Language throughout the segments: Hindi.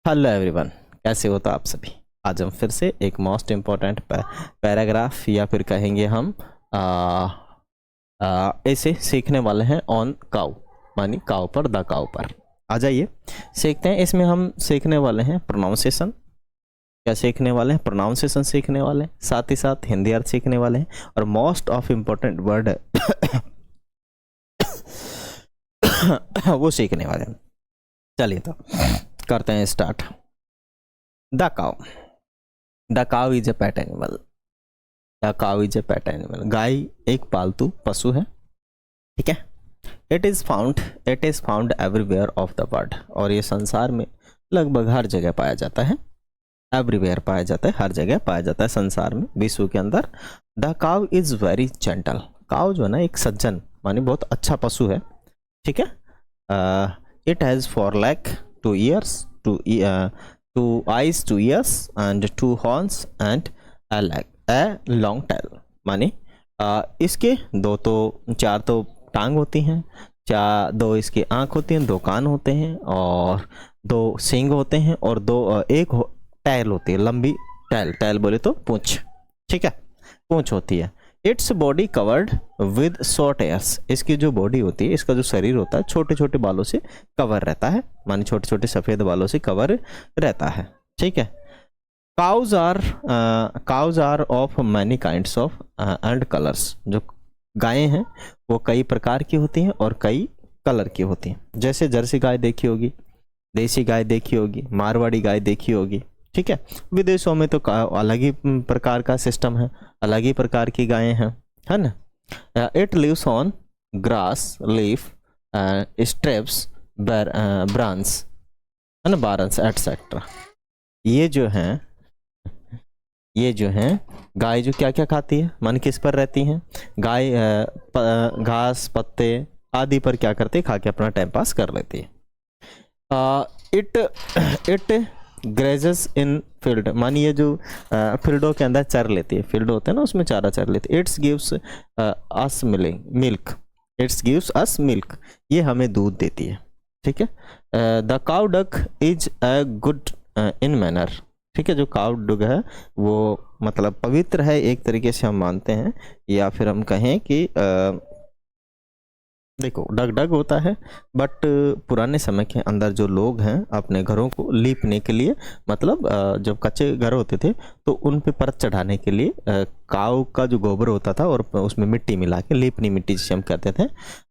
हेलो एवरीवन, कैसे हो तो आप सभी। आज हम फिर से एक मोस्ट इम्पॉर्टेंट पैराग्राफ या फिर कहेंगे हम ऐसे सीखने वाले हैं ऑन काउ, मानी काउ पर, द काउ पर। आ जाइए सीखते हैं। इसमें हम सीखने वाले हैं प्रोनाउंसिएशन। क्या सीखने वाले हैं? प्रोनाउंसिएशन सीखने वाले हैं, साथ ही साथ हिंदी अर्थ सीखने वाले हैं, और मोस्ट ऑफ इम्पोर्टेंट वर्ड वो सीखने वाले हैं। चलिए तो करते हैं start. The cow. The cow is a pet animal. The cow is a pet animal. गाय एक पालतू पशु है, ठीक है। It is found everywhere of the world. और ये संसार में लगभग हर जगह पाया जाता है। एवरीवेयर पाया जाता है, हर जगह पाया जाता है संसार में, विश्व के अंदर। The cow is very gentle. Cow जो है ना एक सज्जन मानी बहुत अच्छा पशु है, ठीक है। It has 4 legs, 2 ears, 2 eyes, 2 ears and 2 horns and a long tail। माने इसके 4 तो टांग होती हैं, 2 इसकी आँख होती हैं, 2 कान होते हैं, और 2 सींग होते हैं, और 1 टैल होती है, लंबी टैल बोले तो पूंछ, ठीक है, पूंछ होती है। Its body covered with short hairs. इसकी जो बॉडी होती है, इसका जो शरीर होता है, छोटे छोटे बालों से कवर रहता है, माने छोटे छोटे सफ़ेद बालों से कवर रहता है, ठीक है। Cows are of many kinds of and colours. जो गायें हैं वो कई प्रकार की होती हैं और कई कलर की होती हैं। जैसे जर्सी गाय देखी होगी, देसी गाय देखी होगी, मारवाड़ी गाय देखी होगी, ठीक है। विदेशों में तो अलग ही प्रकार का सिस्टम है, अलग ही प्रकार की गायें हैं, है ना। It lives on grass, leaf, straps, branch, है ना, बारंस एटसेट्रा। ये जो हैं गाय जो क्या क्या खाती है, मन किस पर रहती हैं? गाय घास पत्ते आदि पर क्या करते, खा के अपना टाइम पास कर लेती है। इट ग्रेजेस इन फील्ड, मानी ये जो फील्डों के अंदर चर लेती है, फील्ड होते हैं ना उसमें चारा चर लेती है। It's gives us milk. It's gives us milk, ये हमें दूध देती है, ठीक है। The cow duck is a good in manner, ठीक है। जो काउ डग है वो मतलब पवित्र है, एक तरीके से हम मानते हैं, या फिर हम कहें कि देखो डग होता है, बट पुराने समय के अंदर जो लोग हैं अपने घरों को लीपने के लिए, मतलब जब कच्चे घर होते थे तो उन पे परत चढ़ाने के लिए काऊ का जो गोबर होता था और उसमें मिट्टी मिला के, लीपनी मिट्टी जिसे हम कहते थे,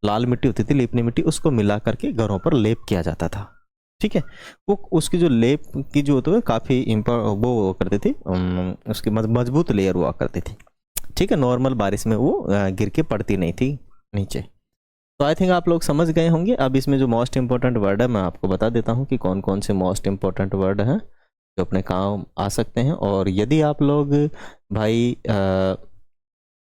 लाल मिट्टी होती थी लीपनी मिट्टी, उसको मिला करके घरों पर लेप किया जाता था, ठीक है। वो उसकी जो लेप की जो होती है काफ़ी वो हुआ करती थी, उसकी मजबूत लेयर हुआ करती थी, ठीक है। नॉर्मल बारिश में वो गिर के पड़ती नहीं थी नीचे। तो आई थिंक आप लोग समझ गए होंगे। अब इसमें जो मोस्ट इंपॉर्टेंट वर्ड है मैं आपको बता देता हूँ कि कौन कौन से मोस्ट इंपॉर्टेंट वर्ड हैं जो अपने काम आ सकते हैं। और यदि आप लोग भाई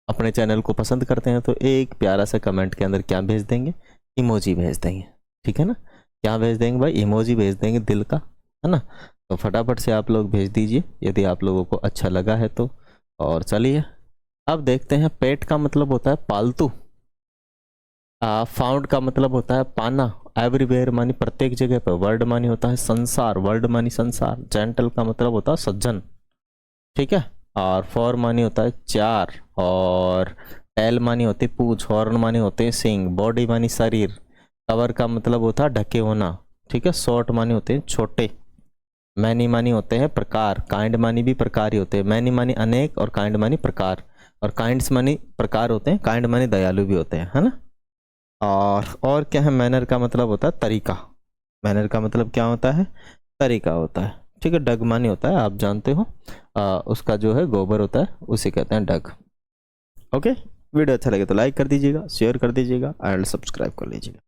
अपने चैनल को पसंद करते हैं तो एक प्यारा सा कमेंट के अंदर क्या भेज देंगे, इमोजी भेज देंगे, ठीक है ना। क्या भेज देंगे भाई? इमोजी भेज देंगे दिल का, है ना। तो फटाफट से आप लोग भेज दीजिए यदि आप लोगों को अच्छा लगा है तो। और चलिए अब देखते हैं। पेट का मतलब होता है पालतू। फाउंड का मतलब होता है पाना। एवरीवेयर मानी प्रत्येक जगह पर। वर्ल्ड मानी होता है संसार, वर्ल्ड मानी संसार। जेंटल का मतलब होता है सज्जन, ठीक है। और 4 मानी होता है 4, और टेल मानी होती है पूंछ, हॉर्न मानी होते हैं सींग, बॉडी मानी शरीर, कवर का मतलब होता है ढके होना, ठीक है। शॉर्ट मानी होते हैं छोटे, मैनी मानी होते हैं प्रकार, काइंड मानी भी प्रकार ही होते हैं। मैनी मानी अनेक और काइंड मानी प्रकार, और काइंड्स मानी प्रकार होते हैं, काइंड मानी दयालु भी होते हैं, है ना। और क्या है? मैनर का मतलब होता है तरीका। मैनर का मतलब क्या होता है? तरीका होता है, ठीक है। डग मानी होता है, आप जानते हो, उसका जो है गोबर होता है उसे कहते हैं डग। ओके, वीडियो अच्छा लगे तो लाइक कर दीजिएगा, शेयर कर दीजिएगा एंड सब्सक्राइब कर लीजिएगा।